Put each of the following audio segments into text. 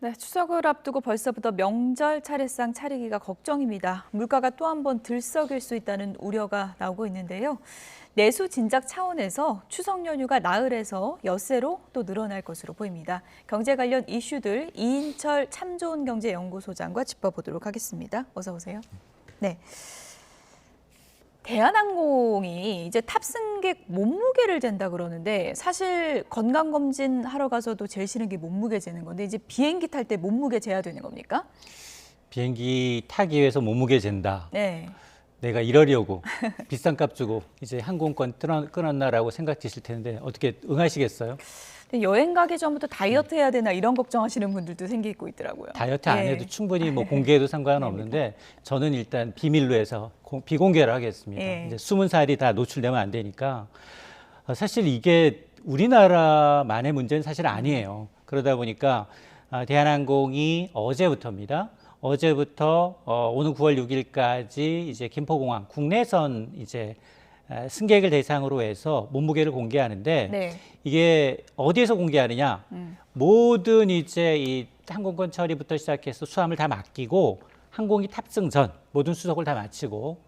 네, 추석을 앞두고 벌써부터 명절 차례상 차리기가 걱정입니다. 물가가 또 한 번 들썩일 수 있다는 우려가 나오고 있는데요. 내수 진작 차원에서 추석 연휴가 나흘에서 엿새로 또 늘어날 것으로 보입니다. 경제 관련 이슈들 이인철 참좋은경제연구소장과 짚어보도록 하겠습니다. 어서 오세요. 네. 대한항공이 이제 탑승객 몸무게를 잰다 그러는데 사실 건강검진 하러 가서도 제일 싫은 게 몸무게 재는 건데 이제 비행기 탈 때 몸무게 재야 되는 겁니까? 비행기 타기 위해서 몸무게 잰다. 네. 내가 이러려고 비싼 값 주고 이제 항공권 끊었나라고 생각 드실 텐데 어떻게 응하시겠어요? 여행 가기 전부터 다이어트 해야 되나 이런 걱정하시는 분들도 생기고 있더라고요. 다이어트 안 해도 충분히 뭐 공개해도 상관은 없는데 저는 일단 비밀로 해서 비공개를 하겠습니다. 이제 숨은 살이 다 노출되면 안 되니까 사실 이게 우리나라만의 문제는 사실 아니에요. 그러다 보니까 대한항공이 어제부터입니다. 어제부터 오는 9월 6일까지 이제 김포공항 국내선 이제 승객을 대상으로 해서 몸무게를 공개하는데 네. 이게 어디에서 공개하느냐? 모든 이제 이 항공권 처리부터 시작해서 수함을 다 맡기고 항공기 탑승 전 모든 수속을 다 마치고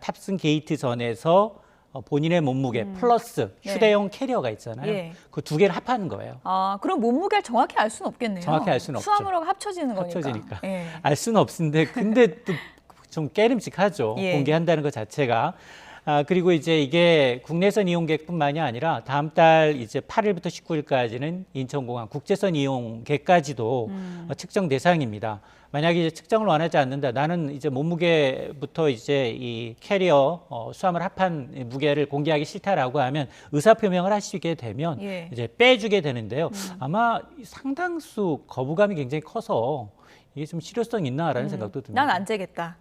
탑승 게이트 전에서 본인의 몸무게 플러스 휴대용 캐리어가 있잖아요. 그 두 개를 합하는 거예요. 아, 그럼 몸무게를 정확히 알 수는 없겠네요. 정확히 알 수는 없죠. 수함으로 합쳐지는 거니까. 합쳐지니까. 알 수는 없는데 근데 또 좀 깨름직하죠. 공개한다는 것 자체가. 그리고 이제 이게 국내선 이용객뿐만이 아니라 다음 달 이제 8일부터 19일까지는 인천공항 국제선 이용객까지도 측정 대상입니다. 만약에 이제 측정을 원하지 않는다. 나는 이제 몸무게부터 이제 이 캐리어 수함을 합한 무게를 공개하기 싫다라고 하면 의사표명을 하시게 되면 이제 빼주게 되는데요. 아마 상당수 거부감이 굉장히 커서 이게 좀 실효성 있나라는 생각도 듭니다. 난 안 재겠다.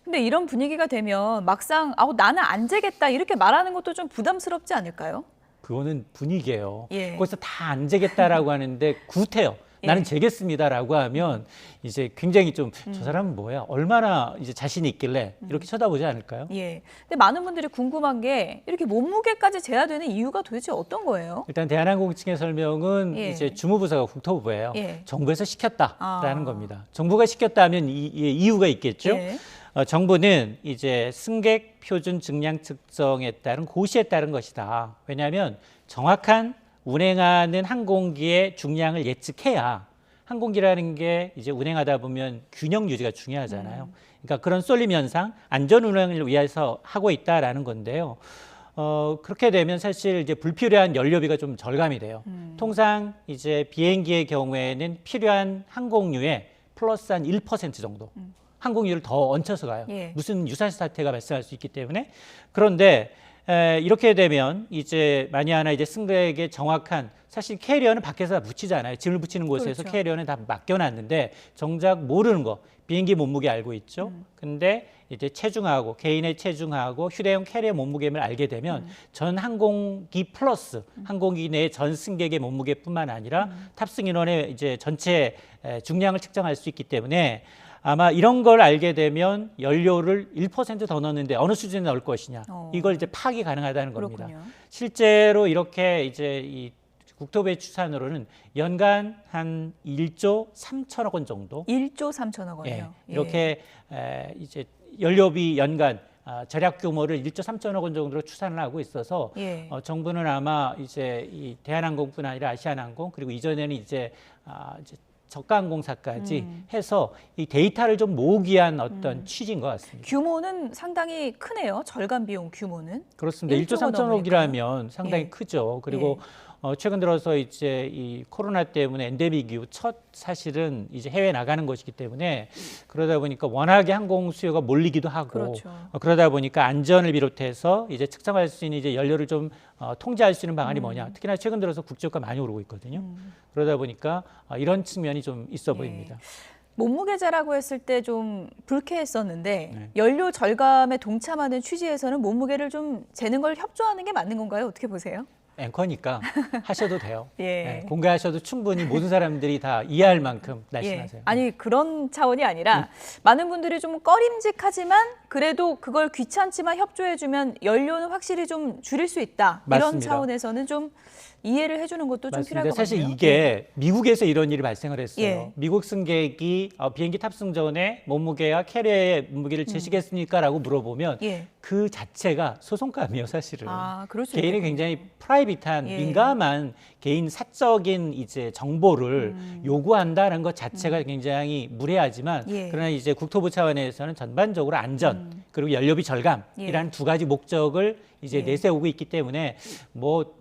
근데 이런 분위기가 되면 막상 나는 안 재겠다 이렇게 말하는 것도 좀 부담스럽지 않을까요? 그거는 분위기예요. 거기서 다 안 재겠다라고 하는데 구태여. 나는 재겠습니다라고 하면 이제 굉장히 좀 저 사람은 뭐야? 얼마나 이제 자신이 있길래 이렇게 쳐다보지 않을까요? 근데 많은 분들이 궁금한 게 이렇게 몸무게까지 재야 되는 이유가 도대체 어떤 거예요? 일단 대한항공 측의 설명은 이제 주무부서가 국토부예요. 정부에서 시켰다라는 겁니다. 정부가 시켰다면 이유가 있겠죠. 정부는 이제 승객 표준 증량 측정에 따른 고시에 따른 것이다. 왜냐하면 정확한 운행하는 항공기의 중량을 예측해야 항공기라는 게 이제 운행하다 보면 균형 유지가 중요하잖아요. 그러니까 그런 쏠림 현상, 안전 운행을 위해서 하고 있다라는 건데요. 그렇게 되면 사실 이제 불필요한 연료비가 좀 절감이 돼요. 통상 이제 비행기의 경우에는 필요한 항공유의 플러스 한 1% 정도. 항공유를 더 얹혀서 가요. 무슨 유사시 사태가 발생할 수 있기 때문에. 그런데 이렇게 되면 이제 만약 하나 이제 승객의 정확한 사실 캐리어는 밖에서 다 붙이잖아요. 짐을 붙이는 곳에서 캐리어는 다 맡겨놨는데 정작 모르는 거 비행기 몸무게 알고 있죠. 근데 이제 체중하고 개인의 체중하고 휴대용 캐리어 몸무게를 알게 되면 전 항공기 플러스 항공기 내 전 승객의 몸무게뿐만 아니라 탑승 인원의 이제 전체 중량을 측정할 수 있기 때문에. 아마 이런 걸 알게 되면 연료를 1% 더 넣는데 어느 수준에 넣을 것이냐 이걸 이제 파악이 가능하다는 겁니다. 실제로 이렇게 이제 이 국토부의 추산으로는 연간 한 1조 3천억 원 정도. 1조 3천억 원이요. 이렇게 이제 연료비 연간 절약 규모를 1조 3천억 원 정도로 추산을 하고 있어서 정부는 아마 이제 이 대한항공뿐 아니라 아시아나항공 그리고 이전에는 이제 저가항공사까지 해서 이 데이터를 좀 모으기 위한 어떤 취지인 것 같습니다. 규모는 상당히 크네요. 절감 비용 규모는. 그렇습니다. 1조 3천억이라면 상당히 크죠. 그리고 최근 들어서 이제 이 코로나 때문에 엔데믹 이후 첫 사실은 이제 해외 나가는 것이기 때문에 그러다 보니까 워낙에 항공 수요가 몰리기도 하고 그러다 보니까 안전을 비롯해서 이제 측정할 수 있는 이제 연료를 좀 통제할 수 있는 방안이 뭐냐. 특히나 최근 들어서 국제유가 많이 오르고 있거든요. 그러다 보니까 이런 측면이 좀 있어 보입니다. 몸무게자라고 했을 때 좀 불쾌했었는데 연료 절감에 동참하는 취지에서는 몸무게를 좀 재는 걸 협조하는 게 맞는 건가요? 어떻게 보세요? 앵커니까 하셔도 돼요. 공개하셔도 충분히 모든 사람들이 다 이해할 만큼 날씬하세요. 아니 그런 차원이 아니라 많은 분들이 좀 꺼림직하지만 그래도 그걸 귀찮지만 협조해주면 연료는 확실히 좀 줄일 수 있다. 맞습니다. 이런 차원에서는 좀 이해를 해주는 것도 좀 필요할 것 같아요. 사실 이게 미국에서 이런 일이 발생을 했어요. 미국 승객이 비행기 탑승 전에 몸무게와 캐리어의 몸무게를 재시겠습니까라고 물어보면 그 자체가 소송감이에요, 사실은. 개인이 굉장히 프라이빗한 민감한 개인 사적인 이제 정보를 요구한다는 것 자체가 굉장히 무례하지만 그러나 이제 국토부 차원에서는 전반적으로 안전 그리고 연료비 절감이라는 두 가지 목적을 이제 내세우고 있기 때문에 뭐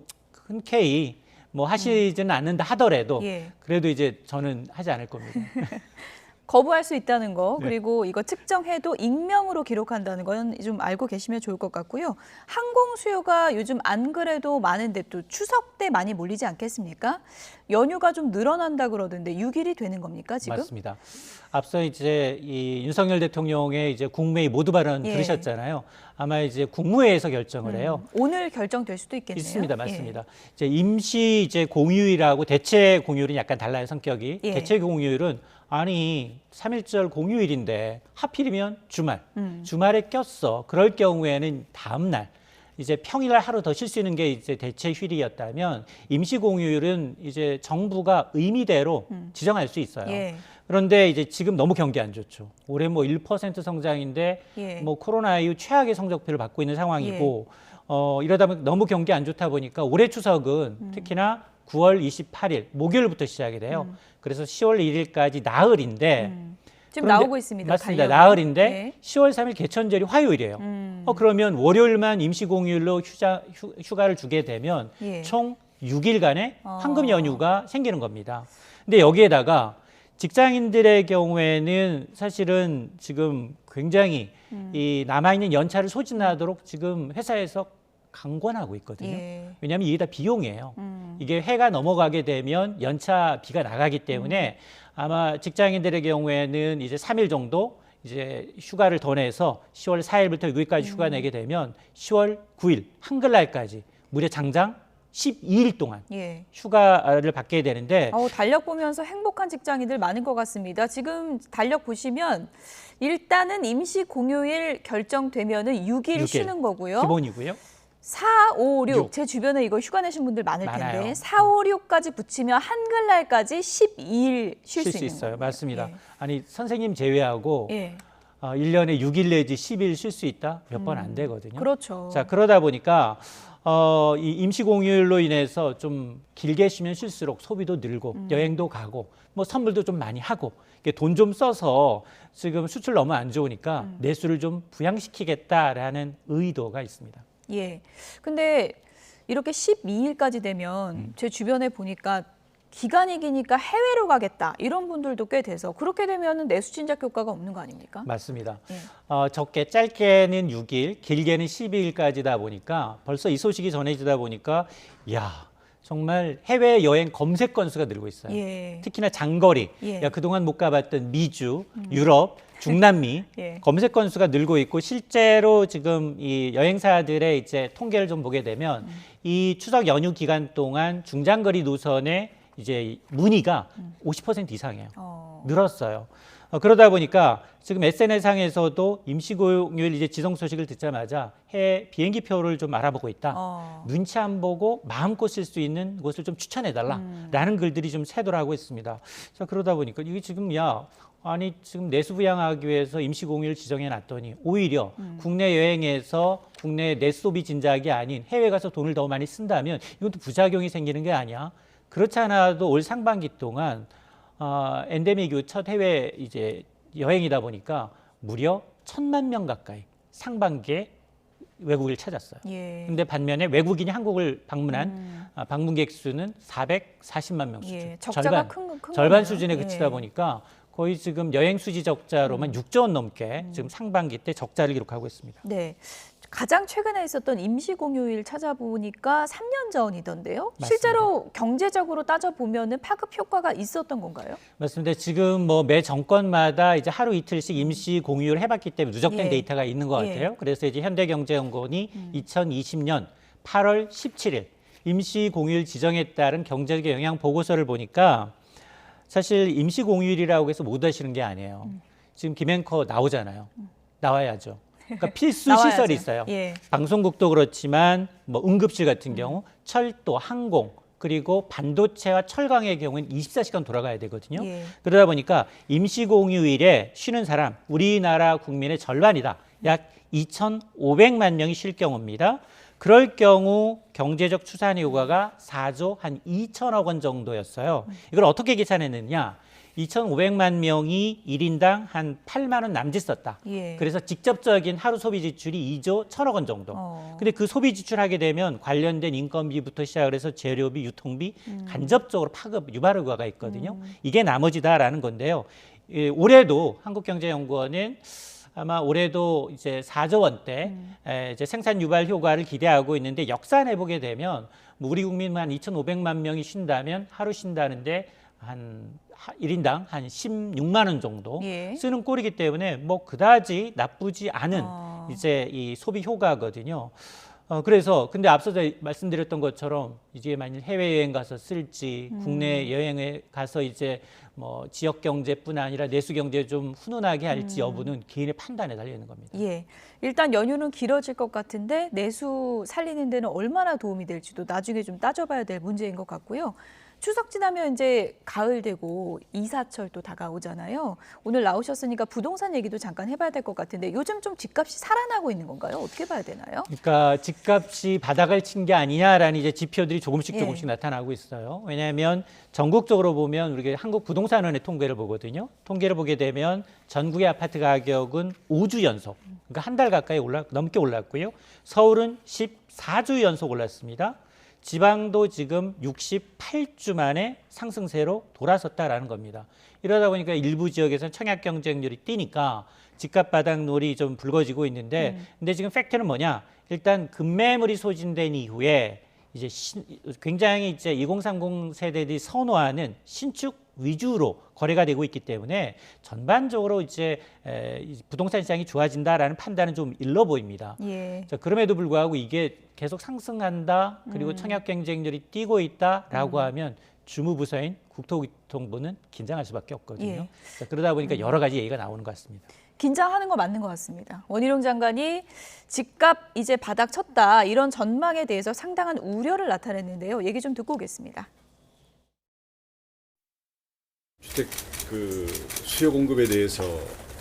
흔쾌히 뭐 하시지는 않는다 하더라도 그래도 이제 저는 하지 않을 겁니다. 거부할 수 있다는 거, 그리고 이거 측정해도 익명으로 기록한다는 건 좀 알고 계시면 좋을 것 같고요. 항공 수요가 요즘 안 그래도 많은데 또 추석 때 많이 몰리지 않겠습니까? 연휴가 좀 늘어난다 그러던데 6일이 되는 겁니까, 지금? 맞습니다. 앞서 이제 이 윤석열 대통령의 이제 국무회의 모두 발언 들으셨잖아요. 아마 이제 국무회의에서 결정을 해요. 오늘 결정될 수도 있겠네요. 있습니다, 맞습니다. 이제 임시 이제 공휴일하고 대체 공휴일은 약간 달라요, 성격이. 대체 공휴일은 아니 3.1절 공휴일인데 하필이면 주말에 꼈어. 그럴 경우에는 다음 날 이제 평일날 하루 더 쉴 수 있는 게 이제 대체 휴일이었다면 임시 공휴일은 이제 정부가 의미대로 지정할 수 있어요. 그런데 이제 지금 너무 경기 안 좋죠. 올해 뭐 1% 성장인데 뭐 코로나 이후 최악의 성적표를 받고 있는 상황이고 이러다 보니 너무 경기 안 좋다 보니까 올해 추석은 특히나 9월 28일 목요일부터 시작이 돼요. 그래서 10월 1일까지 나흘인데 지금 나오고 있습니다. 맞습니다. 나흘인데 10월 3일 개천절이 화요일이에요. 그러면 월요일만 임시공휴일로 휴가를 주게 되면 총 6일간의 황금 연휴가 생기는 겁니다. 근데 여기에다가 직장인들의 경우에는 사실은 지금 굉장히 이 남아있는 연차를 소진하도록 지금 회사에서 강권하고 있거든요. 왜냐하면 이게 다 비용이에요. 이게 해가 넘어가게 되면 연차비가 나가기 때문에 아마 직장인들의 경우에는 이제 3일 정도 이제 휴가를 더 내서 10월 4일부터 6일까지 휴가 내게 되면 10월 9일 한글날까지 무려 장장 12일 동안 휴가를 받게 되는데 달력 보면서 행복한 직장인들 많은 것 같습니다. 지금 달력 보시면 일단은 임시 공휴일 결정되면은 6일 쉬는 거고요. 기본이고요. 4, 5, 6. 제 주변에 이거 휴가 내신 분들 많을 텐데 많아요. 4, 5, 6까지 붙이면 한글날까지 12일 쉴 수 있는 있어요. 거예요. 맞습니다. 아니 선생님 제외하고 1년에 6일 내지 10일 쉴 수 있다? 몇 번 안 되거든요. 그렇죠. 자, 그러다 보니까 이 임시 공휴일로 인해서 좀 길게 쉬면 쉴수록 소비도 늘고 여행도 가고 뭐 선물도 좀 많이 하고 돈 좀 써서 지금 수출 너무 안 좋으니까 내수를 좀 부양시키겠다라는 의도가 있습니다. 근데 이렇게 12일까지 되면 제 주변에 보니까 기간이 기니까 해외로 가겠다 이런 분들도 꽤 돼서 그렇게 되면 내수 진작 효과가 없는 거 아닙니까? 맞습니다. 적게 짧게는 6일, 길게는 12일까지다 보니까 벌써 이 소식이 전해지다 보니까 정말 해외 여행 검색 건수가 늘고 있어요. 특히나 장거리, 그동안 못 가봤던 미주, 유럽, 중남미 검색 건수가 늘고 있고 실제로 지금 이 여행사들의 이제 통계를 좀 보게 되면 이 추석 연휴 기간 동안 중장거리 노선의 이제 문의가 50% 이상이에요. 늘었어요. 그러다 보니까 지금 SNS상에서도 임시공휴일 이제 지정 소식을 듣자마자 해외 비행기표를 좀 알아보고 있다. 눈치 안 보고 마음껏 쓸 수 있는 곳을 좀 추천해달라라는 글들이 좀 쇄도하고 있습니다. 자, 그러다 보니까 이게 지금 아니 지금 내수 부양하기 위해서 임시공휴일 지정해 놨더니 오히려 국내 여행에서 국내 내수 소비 진작이 아닌 해외 가서 돈을 더 많이 쓴다면 이건 또 부작용이 생기는 게 아니야. 그렇지 않아도 올 상반기 동안 엔데믹 이후 첫 해외 이제 여행이다 보니까 무려 1,000만 명 가까이 상반기에 외국을 찾았어요. 근데 반면에 외국인이 한국을 방문한 방문객 수는 440만 명 수준. 적자가 절반 수준에 그치다 보니까 거의 지금 여행 수지 적자로만 6조 원 넘게 지금 상반기 때 적자를 기록하고 있습니다. 가장 최근에 있었던 임시공휴일 찾아보니까 3년 전이던데요. 맞습니다. 실제로 경제적으로 따져보면 파급 효과가 있었던 건가요? 맞습니다. 지금 뭐 매 정권마다 이제 하루 이틀씩 임시공휴일 해봤기 때문에 누적된 데이터가 있는 것 같아요. 그래서 이제 현대경제연구원이 2020년 8월 17일 임시공휴일 지정에 따른 경제적 영향 보고서를 보니까 사실 임시공휴일이라고 해서 못 하시는 게 아니에요. 지금 김앵커 나오잖아요. 나와야죠. 그러니까 필수 시설이 있어요. 방송국도 그렇지만 뭐 응급실 같은 경우 철도, 항공, 그리고 반도체와 철강의 경우는 24시간 돌아가야 되거든요. 그러다 보니까 임시공휴일에 쉬는 사람, 우리나라 국민의 절반이다. 약 2,500만 명이 쉴 경우입니다. 그럴 경우 경제적 추산 효과가 4조 한 2천억 원 정도였어요. 이걸 어떻게 계산했느냐? 2,500만 명이 1인당 한 8만 원 남짓 썼다. 그래서 직접적인 하루 소비 지출이 2조 1천억 원 정도. 근데 그 소비 지출하게 되면 관련된 인건비부터 시작을 해서 재료비, 유통비 간접적으로 파급, 유발 효과가 있거든요. 이게 나머지다라는 건데요. 올해도 한국경제연구원은 아마 올해도 이제 4조 원대 이제 생산 유발 효과를 기대하고 있는데 역산해 보게 되면 뭐 우리 국민만 2,500만 명이 쉰다면 하루 쉰다는데 한 1인당 한 16만 원 정도 쓰는 꼴이기 때문에 뭐 그다지 나쁘지 않은 이제 이 소비 효과거든요. 그래서 근데 앞서서 말씀드렸던 것처럼 이제 만일 해외여행 가서 쓸지 국내 여행에 가서 이제 뭐 지역 경제뿐 아니라 내수 경제 좀 훈훈하게 할지 여부는 개인의 판단에 달려 있는 겁니다. 일단 연휴는 길어질 것 같은데 내수 살리는 데는 얼마나 도움이 될지도 나중에 좀 따져봐야 될 문제인 것 같고요. 추석 지나면 이제 가을 되고 이사철 또 다가오잖아요. 오늘 나오셨으니까 부동산 얘기도 잠깐 해봐야 될 것 같은데 요즘 좀 집값이 살아나고 있는 건가요? 어떻게 봐야 되나요? 그러니까 집값이 바닥을 친 게 아니냐라는 이제 지표들이 조금씩 나타나고 있어요. 왜냐하면 전국적으로 보면 우리가 한국부동산원의 통계를 보거든요. 통계를 보게 되면 전국의 아파트 가격은 5주 연속, 그러니까 한 달 가까이 넘게 올랐고요. 서울은 14주 연속 올랐습니다. 지방도 지금 68주 만에 상승세로 돌아섰다라는 겁니다. 이러다 보니까 일부 지역에서는 청약 경쟁률이 뛰니까 집값 바닥놀이 좀 불거지고 있는데 근데 지금 팩트는 뭐냐? 일단 급매물이 소진된 이후에 이제 굉장히 이제 2030 세대들이 선호하는 신축 위주로 거래가 되고 있기 때문에 전반적으로 이제 부동산 시장이 좋아진다라는 판단은 좀 일러 보입니다. 자, 그럼에도 불구하고 이게 계속 상승한다, 그리고 청약 경쟁률이 뛰고 있다라고 하면 주무부서인 국토교통부는 긴장할 수밖에 없거든요. 자, 그러다 보니까 여러 가지 얘기가 나오는 것 같습니다. 긴장하는 거 맞는 것 같습니다. 원희룡 장관이 집값 이제 바닥 쳤다 이런 전망에 대해서 상당한 우려를 나타냈는데요. 얘기 좀 듣고 오겠습니다. 주택 그 수요 공급에 대해서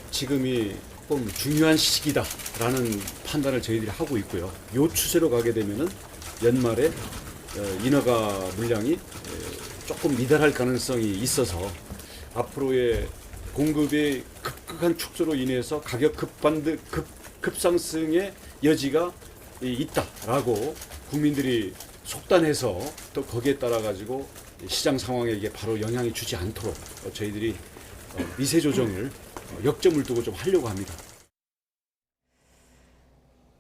지금이 좀 중요한 시기다라는 판단을 저희들이 하고 있고요. 이 추세로 가게 되면은 연말에 인허가 물량이 조금 미달할 가능성이 있어서 앞으로의 공급의 급격한 축소로 인해서 가격 급상승의 여지가 있다라고 국민들이 속단해서 또 거기에 따라 가지고 시장 상황에 이게 바로 영향이 주지 않도록 저희들이 미세 조정을 역점을 두고 좀 하려고 합니다.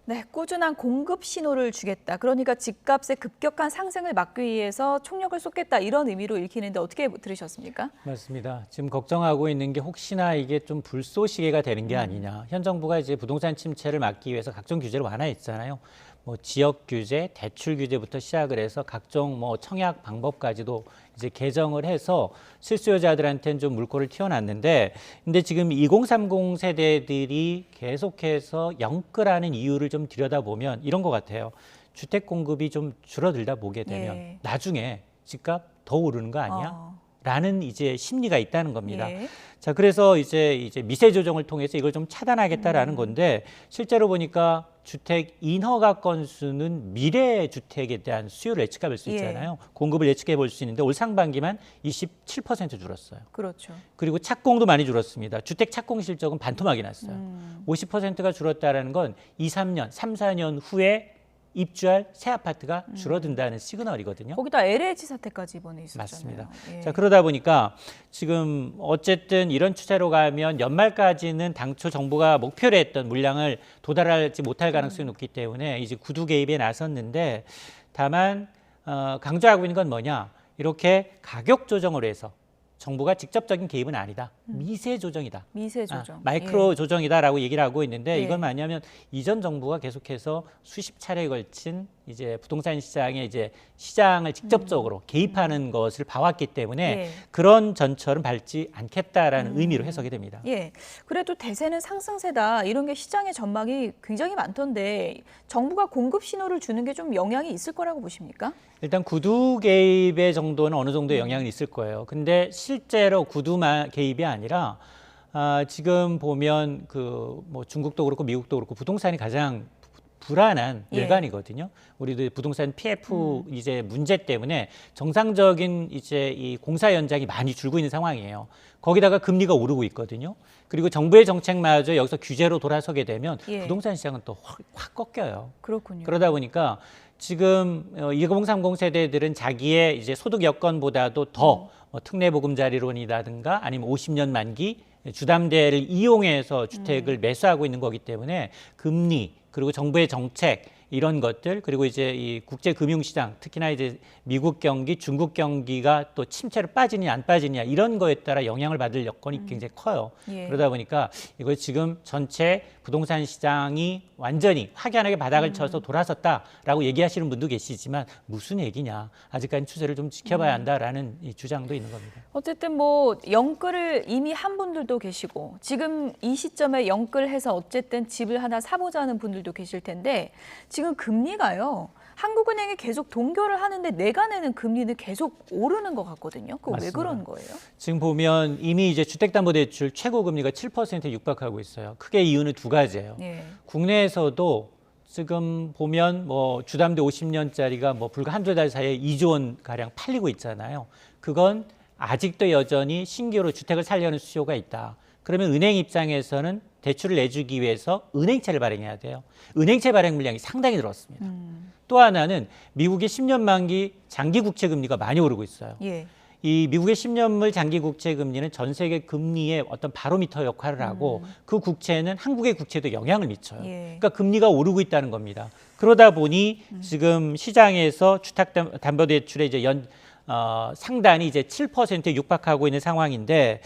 네, 꾸준한 공급 신호를 주겠다. 그러니까 집값의 급격한 상승을 막기 위해서 총력을 쏟겠다. 이런 의미로 읽히는데 어떻게 들으셨습니까? 맞습니다. 지금 걱정하고 있는 게 혹시나 이게 좀 불쏘시개가 되는 게 아니냐. 현 정부가 이제 부동산 침체를 막기 위해서 각종 규제를 완화했잖아요. 뭐 지역 규제, 대출 규제부터 시작을 해서 각종 뭐 청약 방법까지도 이제 개정을 해서 실수요자들한테는 좀 물꼬를 튀어놨는데, 근데 지금 2030 세대들이 계속해서 영끌하는 이유를 좀 들여다보면 이런 것 같아요. 주택 공급이 좀 줄어들다 보게 되면 나중에 집값 더 오르는 거 아니야? 라는 이제 심리가 있다는 겁니다. 자, 그래서 이제 미세 조정을 통해서 이걸 좀 차단하겠다라는 건데, 실제로 보니까 주택 인허가 건수는 미래 주택에 대한 수요를 예측해 볼 수 있잖아요. 공급을 예측해 볼 수 있는데 올 상반기만 27% 줄었어요. 그렇죠. 그리고 착공도 많이 줄었습니다. 주택 착공 실적은 반토막이 났어요. 50%가 줄었다라는 건 2, 3년, 3, 4년 후에 입주할 새 아파트가 줄어든다는 시그널이거든요. 거기다 LH 사태까지 이번에 있었잖아요. 맞습니다. 자, 그러다 보니까 지금 어쨌든 이런 추세로 가면 연말까지는 당초 정부가 목표로 했던 물량을 도달하지 못할 가능성이 높기 때문에 이제 구두 개입에 나섰는데, 다만 강조하고 있는 건 뭐냐? 이렇게 가격 조정을 해서 정부가 직접적인 개입은 아니다. 미세 조정이다. 미세 조정. 마이크로 조정이다라고 얘기를 하고 있는데 이건 뭐냐면 이전 정부가 계속해서 수십 차례에 걸친 이제 부동산 시장에 이제 시장을 직접적으로 개입하는 것을 봐왔기 때문에 예. 그런 전철은 밟지 않겠다라는 의미로 해석이 됩니다. 예. 그래도 대세는 상승세다 이런 게 시장의 전망이 굉장히 많던데 정부가 공급 신호를 주는 게 좀 영향이 있을 거라고 보십니까? 일단 구두 개입의 정도는 어느 정도 영향이 있을 거예요. 근데 실제로 구두만 개입이 아니라 지금 보면 뭐 중국도 그렇고 미국도 그렇고 부동산이 가장 불안한 예. 일간이거든요. 우리도 부동산 PF 이제 문제 때문에 정상적인 이제 이 공사 현장이 많이 줄고 있는 상황이에요. 거기다가 금리가 오르고 있거든요. 그리고 정부의 정책마저 여기서 규제로 돌아서게 되면 예. 부동산 시장은 또 확 꺾여요. 그렇군요. 그러다 보니까 지금 2030 세대들은 자기의 이제 소득 여건보다도 더 특례보금자리론이라든가 아니면 50년 만기 주담대를 이용해서 주택을 매수하고 있는 거기 때문에 금리 그리고 정부의 정책 이런 것들 그리고 이제 이 국제 금융시장 특히나 이제 미국 경기, 중국 경기가 또 침체로 빠지냐 안 빠지냐 이런 거에 따라 영향을 받을 여건이 굉장히 커요. 예. 그러다 보니까 이걸 지금 전체 부동산 시장이 완전히 확연하게 바닥을 쳐서 돌아섰다라고 얘기하시는 분도 계시지만 무슨 얘기냐. 아직까지 추세를 좀 지켜봐야 한다라는 이 주장도 있는 겁니다. 어쨌든 뭐 영끌을 이미 한 분들도 계시고 지금 이 시점에 영끌해서 어쨌든 집을 하나 사보자는 분들도 계실 텐데 지금 금리가요. 한국은행이 계속 동결을 하는데 내가 내는 금리는 계속 오르는 것 같거든요. 그거 왜 그런 거예요? 지금 보면 이미 이제 주택담보대출 최고 금리가 7%에 육박하고 있어요. 크게 이유는 두 가지예요. 예. 국내에서도 지금 보면 뭐 주담대 50년짜리가 뭐 불과 한두 달 사이에 2조 원 가량 팔리고 있잖아요. 그건 아직도 여전히 신규로 주택을 살려는 수요가 있다. 그러면 은행 입장에서는 대출을 내주기 위해서 은행채를 발행해야 돼요. 은행채 발행 물량이 상당히 늘었습니다. 또 하나는 미국의 10년 만기 장기 국채 금리가 많이 오르고 있어요. 예. 이 미국의 10년물 장기 국채 금리는 전 세계 금리의 어떤 바로미터 역할을 하고 그 국채는 한국의 국채도 영향을 미쳐요. 예. 그러니까 금리가 오르고 있다는 겁니다. 그러다 보니 지금 시장에서 주택담보대출의 이제 상단이 이제 7%에 육박하고 있는 상황인데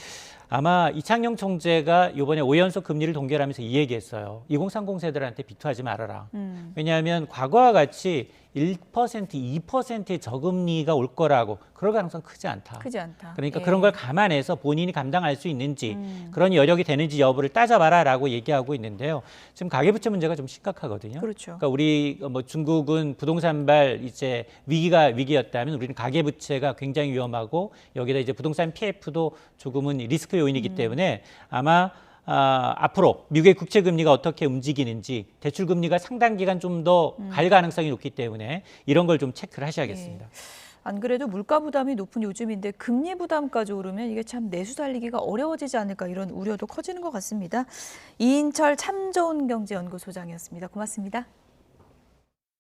아마 이창용 총재가 이번에 5연속 금리를 동결하면서 이 얘기했어요. 2030 세대들한테 비투하지 말아라. 왜냐하면 과거와 같이 1%, 2%의 저금리가 올 거라고 그럴 가능성 크지 않다. 크지 않다. 그러니까 예. 그런 걸 감안해서 본인이 감당할 수 있는지 그런 여력이 되는지 여부를 따져봐라라고 얘기하고 있는데요. 지금 가계부채 문제가 좀 심각하거든요. 그렇죠. 그러니까 우리 뭐 중국은 부동산발 이제 위기였다면 우리는 가계부채가 굉장히 위험하고 여기다 이제 부동산 PF도 조금은 리스크 요인이기 때문에 아마 앞으로 미국의 국채 금리가 어떻게 움직이는지 대출 금리가 상당 기간 좀 더 갈 가능성이 높기 때문에 이런 걸 좀 체크를 하셔야겠습니다. 예. 안 그래도 물가 부담이 높은 요즘인데 금리 부담까지 오르면 이게 참 내수 살리기가 어려워지지 않을까 이런 우려도 커지는 것 같습니다. 이인철 참 좋은 경제연구소장이었습니다. 고맙습니다.